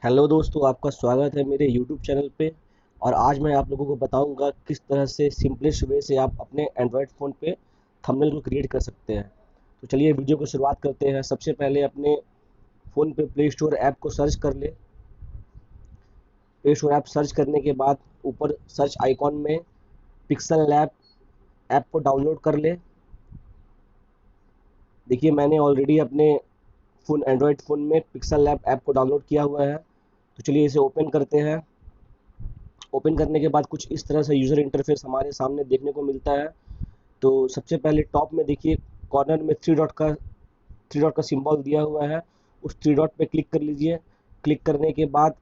Hello दोस्तों, आपका स्वागत है मेरे यूट्यूब चैनल पे। और आज मैं आप लोगों को बताऊंगा किस तरह से सिंपलेस्ट वे से आप अपने एंड्रॉयड फ़ोन पे थंबनेल को क्रिएट कर सकते हैं। तो चलिए वीडियो को शुरुआत करते हैं। सबसे पहले अपने फ़ोन पे प्ले स्टोर ऐप को सर्च कर ले। प्ले स्टोर ऐप सर्च करने के बाद ऊपर सर्च आइकॉन में पिक्सल लैब ऐप को डाउनलोड कर ले। देखिए मैंने ऑलरेडी अपने फ़ोन एंड्रॉयड फ़ोन में पिक्सल लैब ऐप को डाउनलोड किया हुआ है। तो चलिए इसे ओपन करते हैं। ओपन करने के बाद कुछ इस तरह से यूज़र इंटरफेस हमारे सामने देखने को मिलता है। तो सबसे पहले टॉप में देखिए कॉर्नर में थ्री डॉट का सिंबल दिया हुआ है। उस थ्री डॉट पे क्लिक कर लीजिए। क्लिक करने के बाद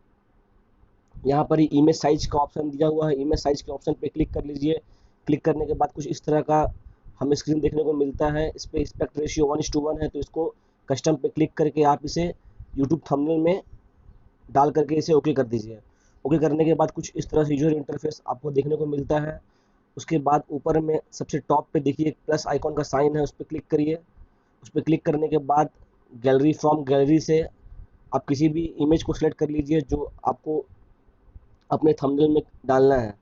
यहाँ पर ही इमेज साइज का ऑप्शन दिया हुआ है। इमेज साइज के ऑप्शन पे क्लिक कर लीजिए। क्लिक करने के बाद कुछ इस तरह का हमें स्क्रीन देखने को मिलता है। इस पर एस्पेक्ट रेशियो 1:1 है, तो इसको कस्टम पे क्लिक करके आप इसे यूट्यूब थंबनेल में डाल करके इसे ओके कर दीजिए। ओके करने के बाद कुछ इस तरह से यूजर इंटरफेस आपको देखने को मिलता है। उसके बाद ऊपर में सबसे टॉप पे देखिए एक प्लस आइकॉन का साइन है, उस पर क्लिक करिए। उस पर क्लिक करने के बाद गैलरी फ्रॉम गैलरी से आप किसी भी इमेज को सिलेक्ट कर लीजिए जो आपको अपने थंबनेल में डालना है।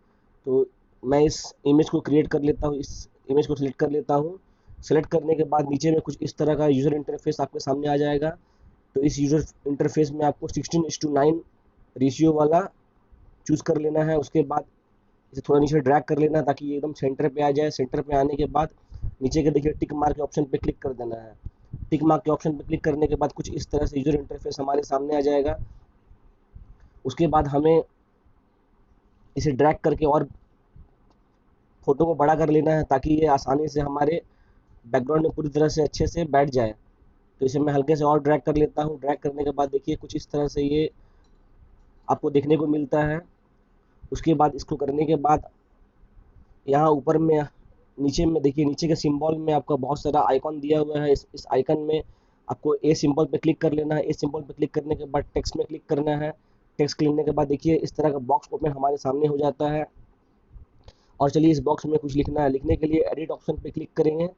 तो मैं इस इमेज को क्रिएट कर लेता हूँ, इस इमेज को सिलेक्ट कर लेता हूँ। सेलेक्ट करने के बाद नीचे में कुछ इस तरह का यूज़र इंटरफेस आपके सामने आ जाएगा। तो इस यूज़र इंटरफेस में आपको 16:9 रेशियो वाला चूज़ कर लेना है। उसके बाद इसे थोड़ा नीचे ड्रैग कर लेना ताकि ये एकदम सेंटर पे आ जाए। सेंटर पे आने के बाद नीचे के देखिए टिक मार्क के ऑप्शन पे क्लिक कर देना है। टिक मार्क के ऑप्शन पे क्लिक करने के बाद कुछ इस तरह से यूजर इंटरफेस हमारे सामने आ जाएगा। उसके बाद हमें इसे ड्रैग करके और फोटो को बड़ा कर लेना है ताकि ये आसानी से हमारे बैकग्राउंड में पूरी तरह से अच्छे से बैठ जाए। तो इसे मैं हल्के से और ड्रैग कर लेता हूँ। ड्रैग करने के बाद देखिए कुछ इस तरह से ये आपको देखने को मिलता है। उसके बाद इसको करने के बाद यहाँ ऊपर में नीचे में देखिए नीचे के सिंबल में आपका बहुत सारा आइकॉन दिया हुआ है। इस आइकन में आपको ए सिंबल पे क्लिक कर लेना है। ए सिंबल पे क्लिक करने के बाद टेक्स्ट में क्लिक करना है। टेक्स्ट क्लिक करने के बाद देखिए इस तरह का बॉक्स ओपन हमारे सामने हो जाता है। और चलिए इस बॉक्स में कुछ लिखना है। लिखने के लिए एडिट ऑप्शन पे क्लिक करेंगे।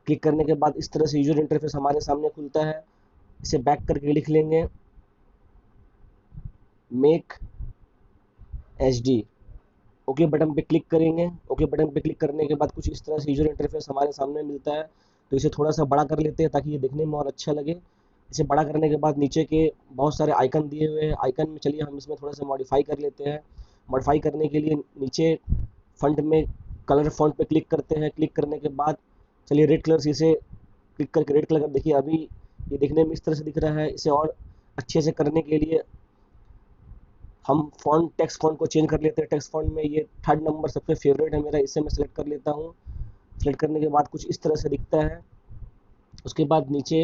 क्लिक करने के बाद इस तरह से यूजर इंटरफेस हमारे सामने खुलता है। इसे बैक करके लिख लेंगे make H D. Okay button पे क्लिक करेंगे। ओके बटन पे क्लिक करने के बाद कुछ इस तरह से यूजर इंटरफेस हमारे सामने मिलता है। तो इसे थोड़ा सा बड़ा कर लेते हैं ताकि ये दिखने में और अच्छा लगे। इसे बड़ा करने के बाद नीचे के बहुत सारे आइकन दिए हुए हैं। आइकन में चलिए हम इसमें थोड़ा सा मॉडिफाई कर लेते हैं। मॉडिफाई करने के लिए नीचे फंट में कलर फॉन्ट पे क्लिक करते हैं। क्लिक करने के बाद चलिए रेड कलर से इसे क्लिक करके रेड कलर देखिए अभी ये दिखने में इस तरह से दिख रहा है। इसे और अच्छे से करने के लिए हम फॉन्ट टेक्स्ट फॉन्ट को चेंज कर लेते हैं। टेक्स्ट फॉन्ट में ये थर्ड नंबर सबसे फेवरेट है मेरा, इसे मैं सेलेक्ट कर लेता हूँ। सेलेक्ट करने के बाद कुछ इस तरह से दिखता है। उसके बाद नीचे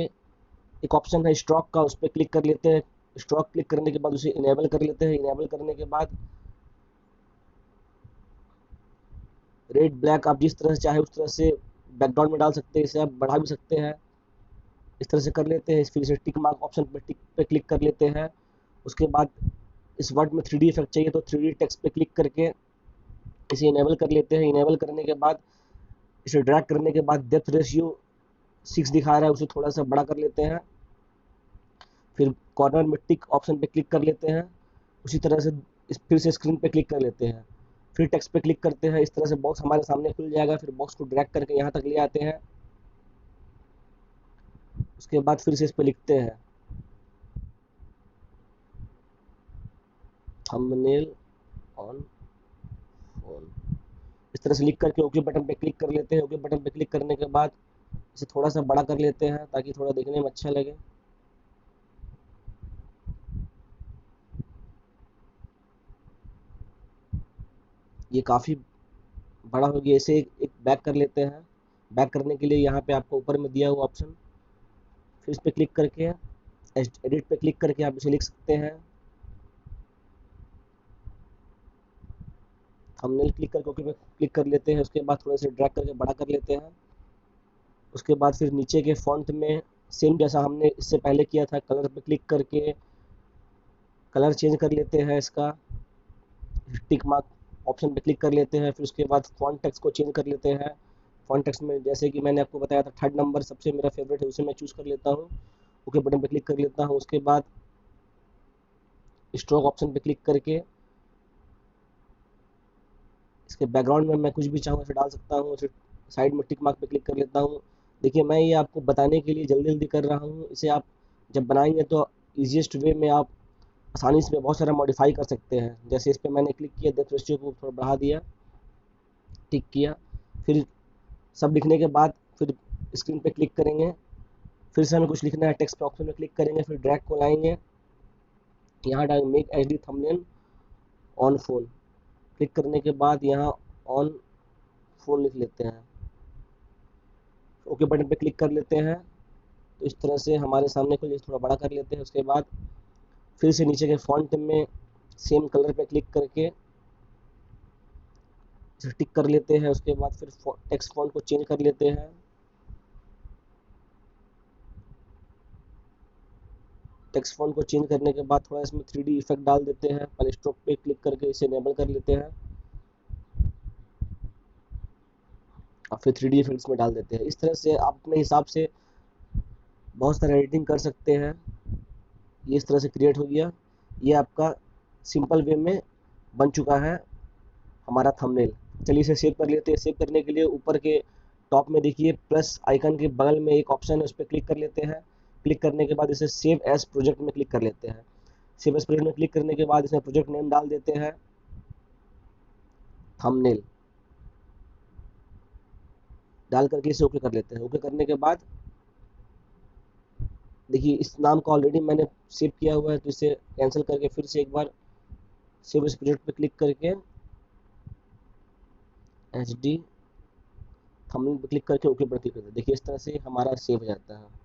एक ऑप्शन है स्ट्रोक का, उस पर क्लिक कर लेते हैं। स्ट्रोक क्लिक करने के बाद उसे इनेबल कर लेते हैं। इनेबल करने के बाद रेड ब्लैक आप जिस तरह से चाहे उस तरह से बैकग्राउंड में डाल सकते हैं। इसे आप बढ़ा भी सकते हैं। इस तरह से कर लेते हैं। फिर इसे टिक मार्क ऑप्शन पर टिक पे क्लिक कर लेते हैं। उसके बाद इस वर्ड में 3D इफेक्ट चाहिए तो 3D टेक्स्ट पे क्लिक करके इसे इनेबल कर लेते हैं। इनेबल करने के बाद इसे ड्रैग करने के बाद डेप्थ रेशियो 6 दिखा रहा है, उसे थोड़ा सा बड़ा कर लेते हैं। फिर कॉर्नर में टिक ऑप्शन पे क्लिक कर लेते हैं। उसी तरह से फिर से स्क्रीन पे क्लिक कर लेते हैं। फिर टेक्स्ट पे क्लिक करते हैं। इस तरह से बॉक्स हमारे सामने खुल जाएगा। फिर बॉक्स को ड्रैग करके यहाँ तक ले आते हैं। उसके बाद फिर से इस पे लिखते हैं थंबनेल ऑन फोन। इस तरह से लिख करके ओके बटन पे क्लिक कर लेते हैं। ओके बटन पे क्लिक करने के बाद इसे थोड़ा सा बड़ा कर लेते हैं ताकि थोड़ा देखने में अच्छा लगे। ये काफ़ी बड़ा हो गया। इसे एक बैक कर लेते हैं। बैक करने के लिए यहाँ पे आपको ऊपर में दिया हुआ ऑप्शन, फिर इस पे क्लिक करके एडिट पे क्लिक करके आप इसे लिख सकते हैं थंबनेल। क्लिक करके ओके पे क्लिक कर लेते हैं। उसके बाद थोड़ा सा ड्रैग करके बड़ा कर लेते हैं। उसके बाद फिर नीचे के फॉन्ट में सेम जैसा हमने इससे पहले किया था, कलर पे क्लिक करके कलर चेंज कर लेते हैं इसका। टिक मार्क ऑप्शन पे क्लिक कर लेते हैं। फिर उसके बाद फॉन्ट टेक्स्ट को चेंज कर लेते हैं। फॉन्ट टेक्स्ट में जैसे कि मैंने आपको बताया था थर्ड नंबर सबसे मेरा फेवरेट है, उसे मैं चूज़ कर लेता हूँ। ओके बटन पे क्लिक कर लेता हूँ। उसके बाद स्ट्रोक ऑप्शन पे क्लिक करके इसके बैकग्राउंड में मैं कुछ भी चाहूँ उसे डाल सकता हूँ। उसे साइड में टिक मार्क पे क्लिक कर लेता हूँ। देखिए मैं ये आपको बताने के लिए जल्दी जल्दी कर रहा हूँ। इसे आप जब बनाएंगे तो ईजिएस्ट वे में आप आसानी से बहुत सारा मॉडिफाई कर सकते हैं। जैसे इस पर मैंने क्लिक किया, डेप्थ रेशियो को थोड़ा बढ़ा दिया, टिक किया, फिर सब लिखने के बाद फिर स्क्रीन पे क्लिक करेंगे, फिर से हमें कुछ लिखना है, टेक्स्ट पे ऑप्शन में क्लिक करेंगे, फिर ड्रैग को लाएंगे, यहाँ डाल make H D thumbnail on phone, click करने के बाद यहाँ ऑन फोन लिख लेते हैं, ओके बटन पे क्लिक कर लेते हैं। तो इस तरह से हमारे सामने को थोड़ा बड़ा कर लेते हैं। उसके बाद फिर से नीचे के फॉन्ट में सेम कलर पे क्लिक करके इसे टिक कर लेते हैं। उसके बाद फिर टेक्स्ट फॉन्ट को चेंज कर लेते हैं। टेक्स्ट फॉन्ट को चेंज करने के बाद थोड़ा इसमें 3D इफेक्ट डाल देते हैं। पहले स्ट्रोक पे क्लिक करके इसे इनेबल कर लेते हैं और फिर 3D इफेक्ट्स में डाल देते हैं। इस तरह से आप अपने हिसाब से बहुत सारा एडिटिंग कर सकते हैं। ये इस तरह से क्रिएट हो गया। ये आपका सिंपल वे में बन चुका है हमारा थंबनेल। चलिए इसे सेव कर लेते हैं। सेव करने के लिए ऊपर के टॉप में देखिए प्लस आइकन के बगल में एक ऑप्शन है, उस पर क्लिक कर लेते हैं। क्लिक करने के बाद इसे सेव एज प्रोजेक्ट में क्लिक कर लेते हैं। सेव एज प्रोजेक्ट में क्लिक करने के बाद इसमें प्रोजेक्ट नेम डाल देते हैं थंबनेल, डाल करके इसे ओके कर लेते हैं। ओके करने के बाद देखिए इस नाम को ऑलरेडी मैंने सेव किया हुआ है, तो इसे कैंसिल करके फिर से एक बार सेव एज प्रोजेक्ट पे क्लिक करके एच डी थंबनेल पे क्लिक करके ओके पर क्लिक करते हैं। देखिए इस तरह से हमारा सेव हो जाता है।